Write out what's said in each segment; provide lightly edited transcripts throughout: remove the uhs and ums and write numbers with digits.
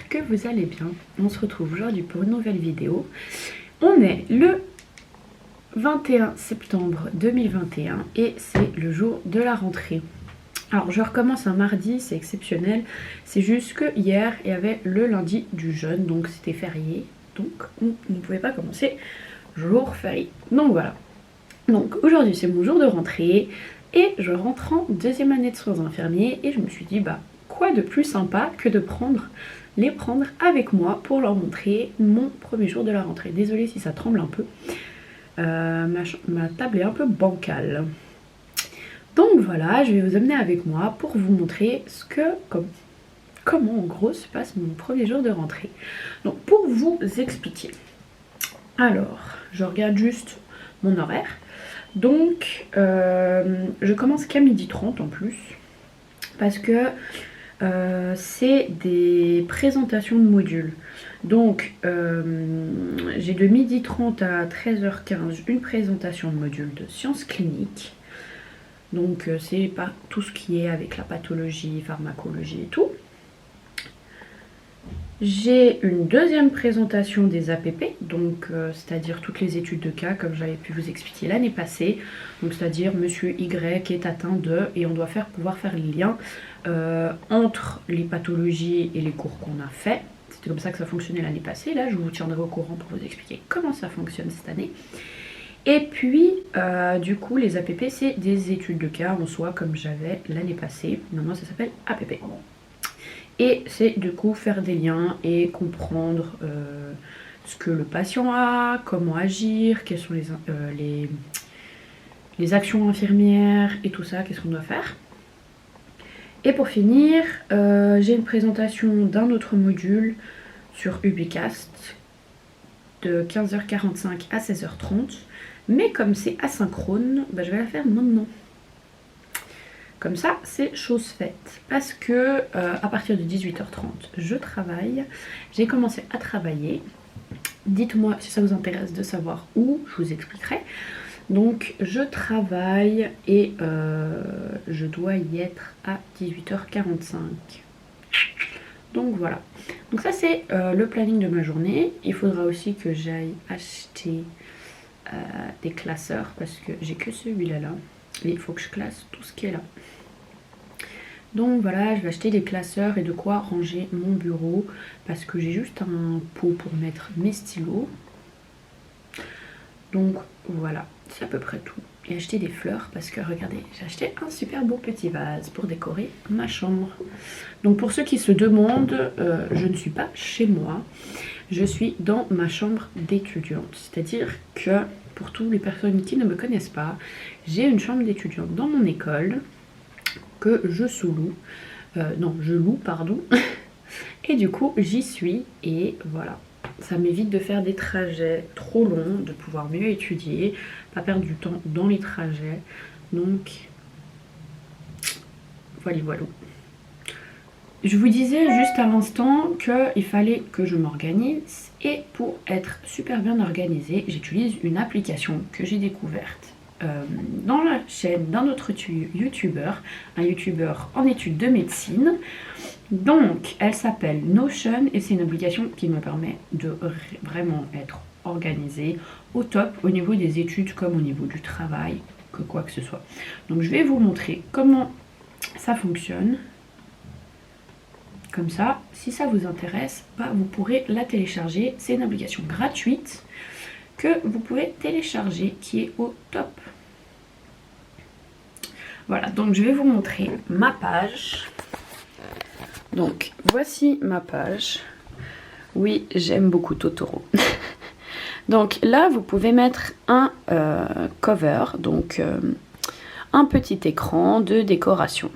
que vous allez bien. On se retrouve aujourd'hui pour une nouvelle vidéo. On est le 21 septembre 2021 et c'est le jour de la rentrée. Alors je recommence un mardi, c'est exceptionnel. C'est juste que hier il y avait le lundi du jeûne, donc c'était férié. Donc on ne pouvait pas commencer jour férié. Donc voilà. Donc aujourd'hui c'est mon jour de rentrée et je rentre en deuxième année de soins infirmiers et je me suis dit bah quoi de plus sympa que de les prendre avec moi pour leur montrer mon premier jour de la rentrée. Désolée si ça tremble un peu, ma table est un peu bancale. Donc voilà, je vais vous amener avec moi pour vous montrer comment en gros se passe mon premier jour de rentrée. Donc pour vous expliquer, alors je regarde juste mon horaire. Donc je commence qu'à 12h30 en plus parce que c'est des présentations de modules. Donc j'ai de 12h30 à 13h15 une présentation de module de sciences cliniques. Donc c'est pas tout ce qui est avec la pathologie, pharmacologie et tout. J'ai une deuxième présentation des APP, donc c'est-à-dire toutes les études de cas comme j'avais pu vous expliquer l'année passée. Donc c'est-à-dire monsieur Y est atteint de, et on doit pouvoir faire les liens entre les pathologies et les cours qu'on a fait. C'était comme ça que ça fonctionnait l'année passée. Là je vous tiendrai au courant pour vous expliquer comment ça fonctionne cette année. Et puis du coup les APP c'est des études de cas en soi comme j'avais l'année passée. Maintenant ça s'appelle APP. Et c'est du coup faire des liens et comprendre ce que le patient a, comment agir, quelles sont les actions infirmières et tout ça, qu'est-ce qu'on doit faire. Et pour finir, j'ai une présentation d'un autre module sur Ubicast de 15h45 à 16h30. Mais comme c'est asynchrone, bah, je vais la faire maintenant. Comme ça, c'est chose faite. Parce que à partir de 18h30, je travaille. J'ai commencé à travailler. Dites-moi si ça vous intéresse de savoir où, je vous expliquerai. Donc, je travaille et je dois y être à 18h45. Donc voilà. Donc ça, c'est le planning de ma journée. Il faudra aussi que j'aille acheter des classeurs parce que j'ai que celui-là là. Et il faut que je classe tout ce qui est là. Donc voilà, je vais acheter des classeurs et de quoi ranger mon bureau parce que j'ai juste un pot pour mettre mes stylos. Donc voilà, c'est à peu près tout. Et acheter des fleurs parce que regardez, j'ai acheté un super beau petit vase pour décorer ma chambre. Donc pour ceux qui se demandent, je ne suis pas chez moi. Je suis dans ma chambre d'étudiante. C'est-à-dire que pour toutes les personnes qui ne me connaissent pas, j'ai une chambre d'étudiante dans mon école que je sous-loue. Je loue, pardon. Et du coup, j'y suis. Et voilà. Ça m'évite de faire des trajets trop longs, de pouvoir mieux étudier, pas perdre du temps dans les trajets. Donc, voilà. Je vous disais juste à l'instant qu'il fallait que je m'organise. Et pour être super bien organisée, j'utilise une application que j'ai découverte dans la chaîne d'un autre youtubeur, un youtubeur en études de médecine. Donc elle s'appelle Notion et c'est une application qui me permet de vraiment être organisée au top au niveau des études comme au niveau du travail, que quoi que ce soit. Donc je vais vous montrer comment ça fonctionne. Comme ça, si ça vous intéresse, bah, vous pourrez la télécharger. C'est une application gratuite que vous pouvez télécharger qui est au top. Voilà, donc je vais vous montrer ma page. Donc voici ma page. Oui, j'aime beaucoup Totoro. Donc là, vous pouvez mettre un cover, donc un petit écran de décoration.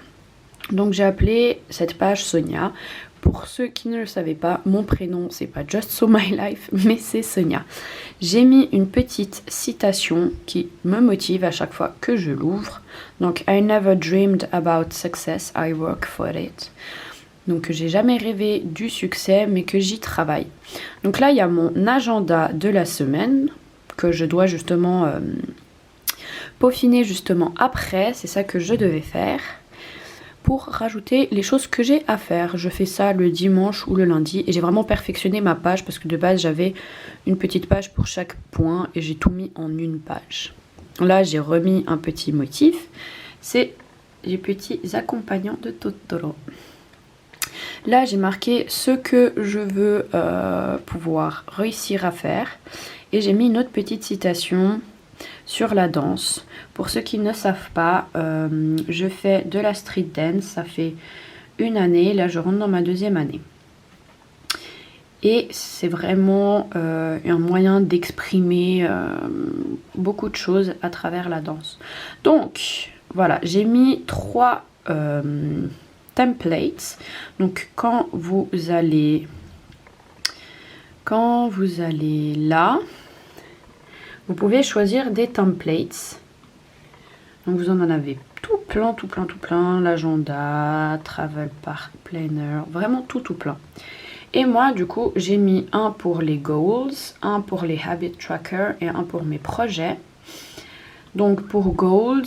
Donc j'ai appelé cette page Sonia. Pour ceux qui ne le savaient pas, mon prénom c'est pas Just So My Life, mais c'est Sonia. J'ai mis une petite citation qui me motive à chaque fois que je l'ouvre. Donc I never dreamed about success, I work for it. Donc j'ai jamais rêvé du succès, mais que j'y travaille. Donc là il y a mon agenda de la semaine que je dois justement peaufiner justement après. C'est ça que je devais faire. pour rajouter les choses que j'ai à faire. Je fais ça le dimanche ou le lundi et j'ai vraiment perfectionné ma page parce que de base j'avais une petite page pour chaque point et j'ai tout mis en une page. Là j'ai remis un petit motif, c'est les petits accompagnants de Totoro. Là j'ai marqué ce que je veux pouvoir réussir à faire et j'ai mis une autre petite citation sur la danse. Pour ceux qui ne savent pas, je fais de la street dance, ça fait une année, là je rentre dans ma deuxième année. Et c'est vraiment un moyen d'exprimer beaucoup de choses à travers la danse. Donc voilà, j'ai mis 3 templates. Donc quand vous allez là, vous pouvez choisir des templates. Donc vous en avez tout plein. L'agenda, travel planner, vraiment tout plein. Et moi du coup j'ai mis un pour les goals, un pour les habit tracker et un pour mes projets. Donc pour goals,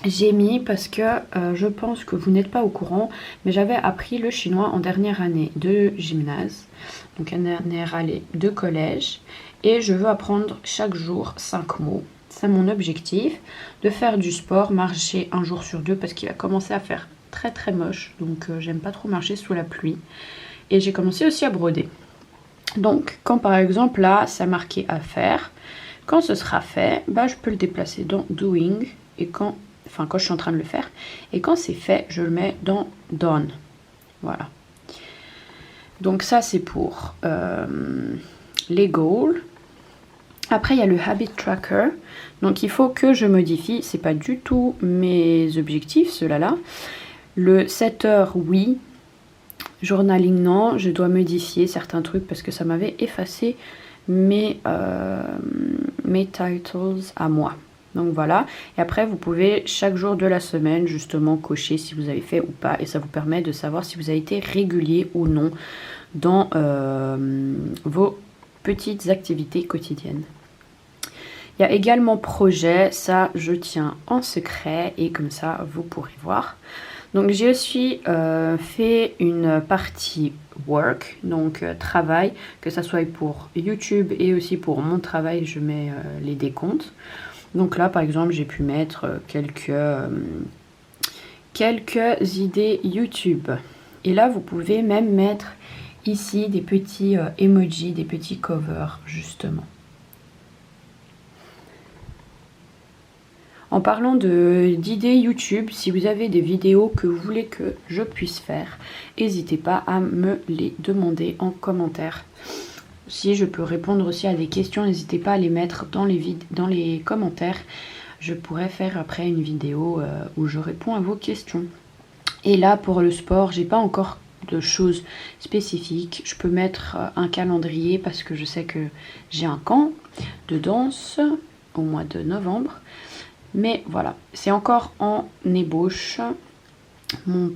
j'ai mis parce que je pense que vous n'êtes pas au courant, mais j'avais appris le chinois en dernière année de gymnase, donc en dernière année de collège, et je veux apprendre chaque jour 5 mots. C'est mon objectif, de faire du sport, marcher un jour sur 2 parce qu'il va commencer à faire très moche, donc j'aime pas trop marcher sous la pluie. Et j'ai commencé aussi à broder. Donc quand par exemple là, ça marqué à faire, quand ce sera fait, bah, je peux le déplacer dans doing et quand je suis en train de le faire. Et quand c'est fait, je le mets dans done. Voilà. Donc ça c'est pour les goals. Après il y a le habit tracker. Donc il faut que je modifie. C'est pas du tout mes objectifs, ceux-là. Le 7 heures, oui. Journaling, non. Je dois modifier certains trucs parce que ça m'avait effacé mes titles à moi. Donc voilà, et après vous pouvez chaque jour de la semaine justement cocher si vous avez fait ou pas, et ça vous permet de savoir si vous avez été régulier ou non dans vos petites activités quotidiennes. Il y a également projet, ça je tiens en secret et comme ça vous pourrez voir. Donc j'ai aussi fait une partie work, donc travail, que ça soit pour YouTube et aussi pour mon travail, je mets les décomptes. Donc là par exemple j'ai pu mettre quelques idées YouTube. Et là vous pouvez même mettre ici des petits emojis, des petits covers justement. En parlant d'idées YouTube, si vous avez des vidéos que vous voulez que je puisse faire, n'hésitez pas à me les demander en commentaire. Si je peux répondre aussi à des questions, n'hésitez pas à les mettre dans les commentaires. Je pourrais faire après une vidéo où je réponds à vos questions. Et là pour le sport, j'ai pas encore de choses spécifiques. Je peux mettre un calendrier parce que je sais que j'ai un camp de danse au mois de novembre. Mais voilà, c'est encore en ébauche. Ma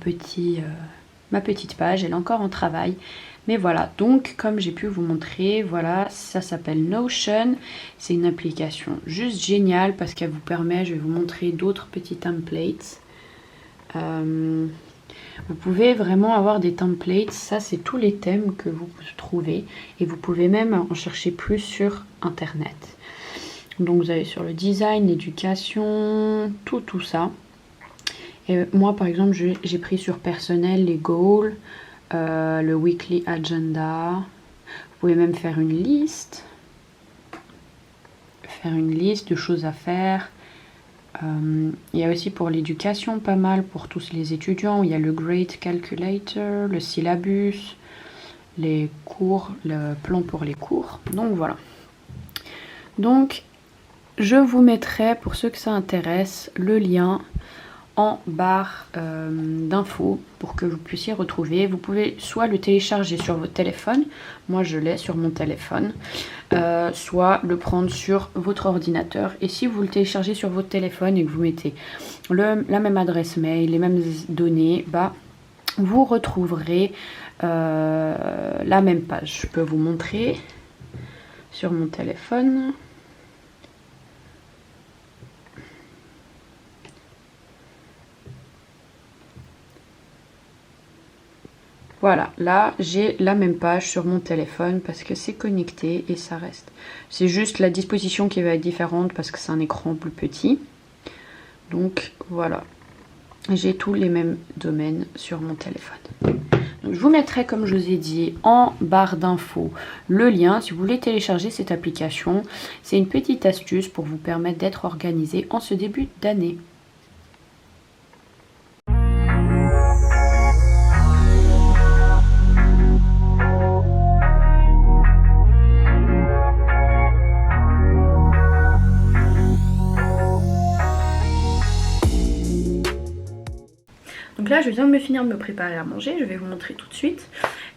petite page, elle est encore en travail. Mais voilà, donc comme j'ai pu vous montrer, voilà, ça s'appelle Notion. C'est une application juste géniale parce qu'elle vous permet, je vais vous montrer d'autres petits templates. Vous pouvez vraiment avoir des templates, ça c'est tous les thèmes que vous trouvez. Et vous pouvez même en chercher plus sur internet. Donc vous avez sur le design, l'éducation, tout ça. Et moi par exemple j'ai pris sur personnel les goals, le weekly agenda. Vous pouvez même faire une liste de choses à faire. Il y a aussi pour l'éducation pas mal pour tous les étudiants. Il y a le Grade Calculator, le syllabus, les cours, le plan pour les cours. Donc voilà. Donc je vous mettrai, pour ceux que ça intéresse, le lien en barre d'infos pour que vous puissiez retrouver. Vous pouvez soit le télécharger sur votre téléphone, moi je l'ai sur mon téléphone, soit le prendre sur votre ordinateur. Et si vous le téléchargez sur votre téléphone et que vous mettez la même adresse mail, les mêmes données, bah, vous retrouverez la même page. Je peux vous montrer sur mon téléphone. Voilà, là j'ai la même page sur mon téléphone parce que c'est connecté et ça reste. C'est juste la disposition qui va être différente parce que c'est un écran plus petit. Donc voilà, j'ai tous les mêmes domaines sur mon téléphone. Donc, je vous mettrai, comme je vous ai dit, en barre d'infos le lien si vous voulez télécharger cette application. C'est une petite astuce pour vous permettre d'être organisé en ce début d'année. Donc là, je viens de me finir de me préparer à manger, je vais vous montrer tout de suite.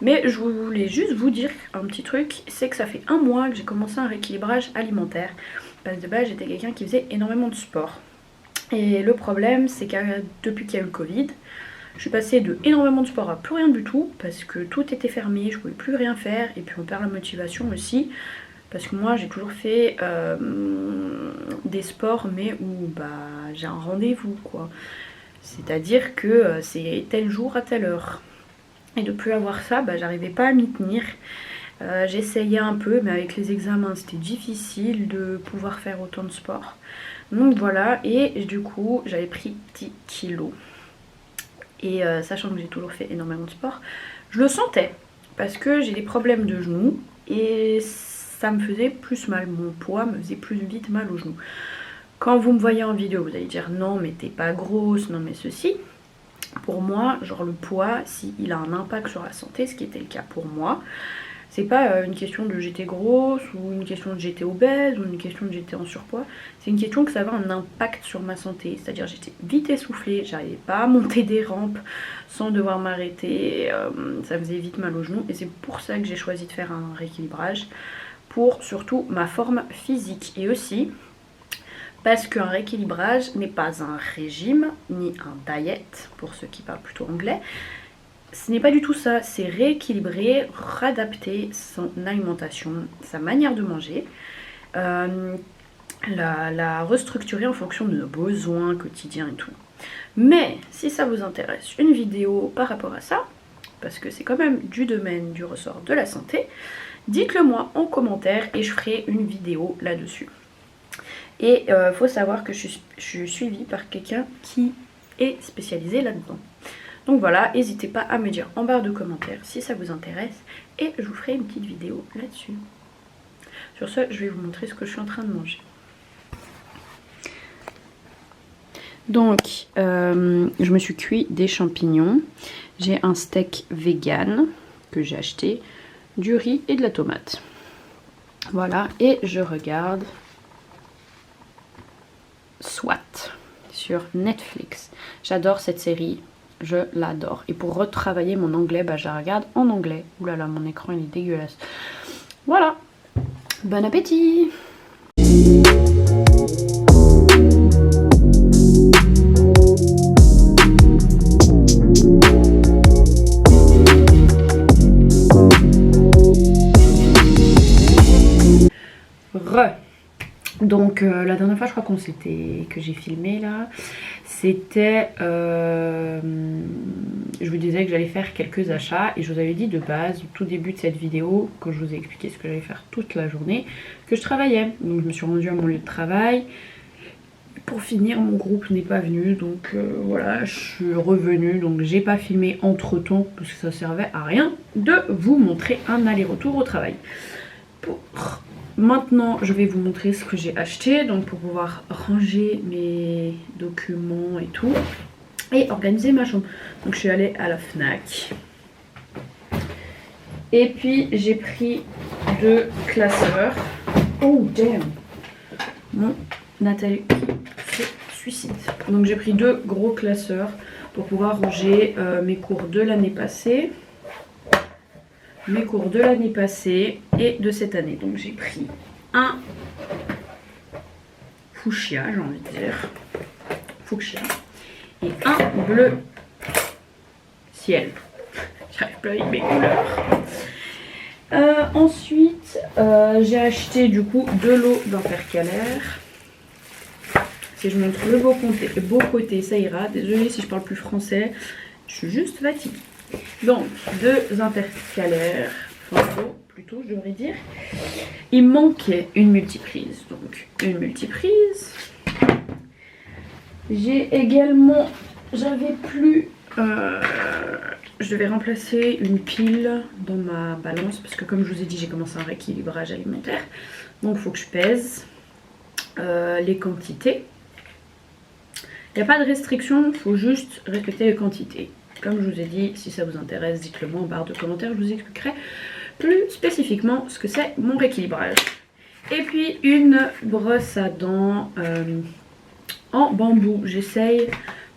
Mais je voulais juste vous dire un petit truc, c'est que ça fait un mois que j'ai commencé un rééquilibrage alimentaire. Parce que de base, j'étais quelqu'un qui faisait énormément de sport. Et le problème, c'est que depuis qu'il y a eu le Covid, je suis passée de énormément de sport à plus rien du tout, parce que tout était fermé, je pouvais plus rien faire, et puis on perd la motivation aussi. Parce que moi j'ai toujours fait des sports mais où j'ai un rendez-vous quoi. C'est-à-dire que c'est tel jour à telle heure. Et de plus avoir ça, j'arrivais pas à m'y tenir. J'essayais un peu, mais avec les examens, c'était difficile de pouvoir faire autant de sport. Donc voilà, et du coup, j'avais pris 10 kilos. Et sachant que j'ai toujours fait énormément de sport, je le sentais. Parce que j'ai des problèmes de genoux et ça me faisait plus mal. Mon poids me faisait plus vite mal aux genoux. Quand vous me voyez en vidéo, vous allez dire non mais t'es pas grosse, non mais ceci. Pour moi, genre le poids, s'il a un impact sur la santé, ce qui était le cas pour moi, c'est pas une question de j'étais grosse ou une question de j'étais obèse ou une question de j'étais en surpoids. C'est une question que ça avait un impact sur ma santé. C'est-à-dire j'étais vite essoufflée, j'arrivais pas à monter des rampes sans devoir m'arrêter, ça faisait vite mal aux genoux et c'est pour ça que j'ai choisi de faire un rééquilibrage pour surtout ma forme physique et aussi parce qu'un rééquilibrage n'est pas un régime ni un diet pour ceux qui parlent plutôt anglais. Ce n'est pas du tout ça, c'est rééquilibrer, réadapter son alimentation, sa manière de manger, la restructurer en fonction de nos besoins quotidiens et tout. Mais si ça vous intéresse, une vidéo par rapport à ça, parce que c'est quand même du domaine du ressort de la santé, dites-le moi en commentaire et je ferai une vidéo là-dessus. Et faut savoir que je suis suivie par quelqu'un qui est spécialisé là-dedans. Donc voilà, n'hésitez pas à me dire en barre de commentaires si ça vous intéresse et je vous ferai une petite vidéo là-dessus. Sur ce, je vais vous montrer ce que je suis en train de manger. Donc, je me suis cuit des champignons. J'ai un steak vegan que j'ai acheté, du riz et de la tomate. Voilà, et je regarde SWAT sur Netflix. J'adore cette série, je l'adore. Et pour retravailler mon anglais, je la regarde en anglais. Ouh là là, mon écran il est dégueulasse. Voilà, bon appétit! Donc la dernière fois je crois que j'ai filmé là, c'était je vous disais que j'allais faire quelques achats et je vous avais dit de base au tout début de cette vidéo, quand je vous ai expliqué ce que j'allais faire toute la journée, que je travaillais. Donc je me suis rendue à mon lieu de travail. Pour finir, mon groupe n'est pas venu, donc voilà, je suis revenue, donc j'ai pas filmé entre temps parce que ça servait à rien de vous montrer un aller-retour au travail. Maintenant, je vais vous montrer ce que j'ai acheté, donc pour pouvoir ranger mes documents et tout, et organiser ma chambre. Donc je suis allée à la Fnac. Et puis j'ai pris 2 classeurs. Oh damn! Mon Nathalie se suicide. Donc j'ai pris 2 gros classeurs pour pouvoir ranger mes cours de l'année passée. Mes cours de l'année passée et de cette année. Donc j'ai pris un fuchsia, j'ai envie de dire, fuchsia, et un bleu ciel. J'arrive plus avec mes couleurs. Ensuite, j'ai acheté du coup de l'eau d'intercalaire. Si je montre le beau côté, ça ira. Désolée si je parle plus français, je suis juste fatiguée. Donc, 2 intercalaires, photos plutôt, je devrais dire. Il manquait une multiprise, donc une multiprise. J'ai également, j'avais plus, je devais remplacer une pile dans ma balance parce que comme je vous ai dit, j'ai commencé un rééquilibrage alimentaire. Donc il faut que je pèse les quantités. Il n'y a pas de restriction, il faut juste respecter les quantités. Comme je vous ai dit, si ça vous intéresse, dites-le moi en barre de commentaires, je vous expliquerai plus spécifiquement ce que c'est mon rééquilibrage. Et puis une brosse à dents en bambou. J'essaye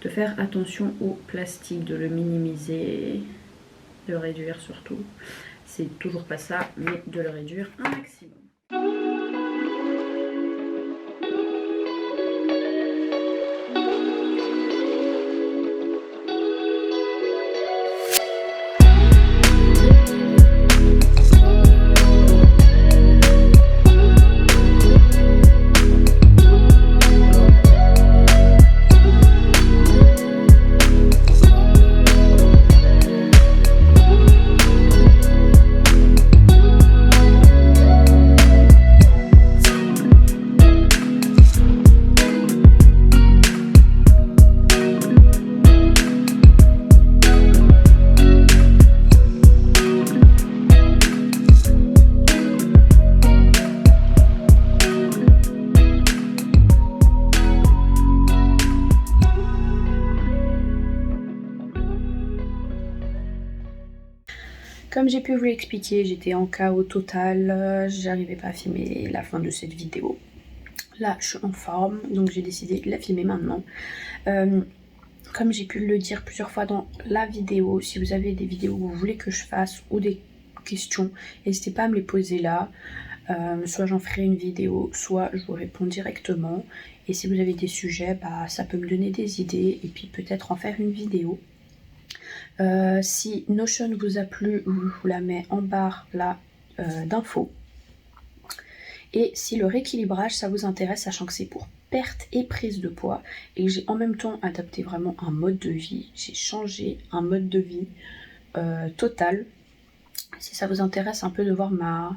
de faire attention au plastique, de le minimiser, de le réduire surtout. C'est toujours pas ça, mais de le réduire un maximum. Comme j'ai pu vous l'expliquer, j'étais en chaos total, j'arrivais pas à filmer la fin de cette vidéo. Là, je suis en forme, donc j'ai décidé de la filmer maintenant. Comme j'ai pu le dire plusieurs fois dans la vidéo, si vous avez des vidéos que vous voulez que je fasse ou des questions, n'hésitez pas à me les poser là. Soit j'en ferai une vidéo, soit je vous réponds directement. Et si vous avez des sujets, bah, ça peut me donner des idées et puis peut-être en faire une vidéo. Si Notion vous a plu, je vous la mets en barre là d'infos. Et si le rééquilibrage ça vous intéresse, sachant que c'est pour perte et prise de poids et que j'ai en même temps adapté vraiment un mode de vie, j'ai changé un mode de vie total. Si ça vous intéresse un peu de voir ma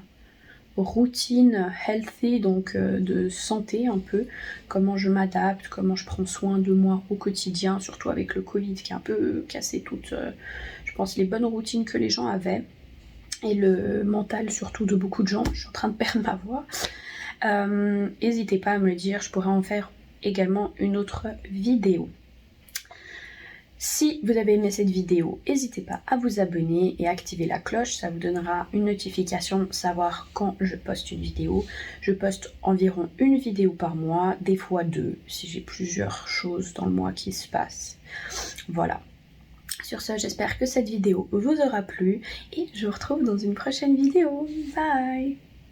routine healthy, donc de santé un peu, comment je m'adapte, comment je prends soin de moi au quotidien, surtout avec le Covid qui a un peu cassé toutes, je pense, les bonnes routines que les gens avaient et le mental surtout de beaucoup de gens. Je suis en train de perdre ma voix. N'hésitez pas à me le dire, je pourrais en faire également une autre vidéo. Si vous avez aimé cette vidéo, n'hésitez pas à vous abonner et activer la cloche, ça vous donnera une notification pour savoir quand je poste une vidéo. Je poste environ une vidéo par mois, des fois 2, si j'ai plusieurs choses dans le mois qui se passent. Voilà. Sur ce, j'espère que cette vidéo vous aura plu et je vous retrouve dans une prochaine vidéo. Bye!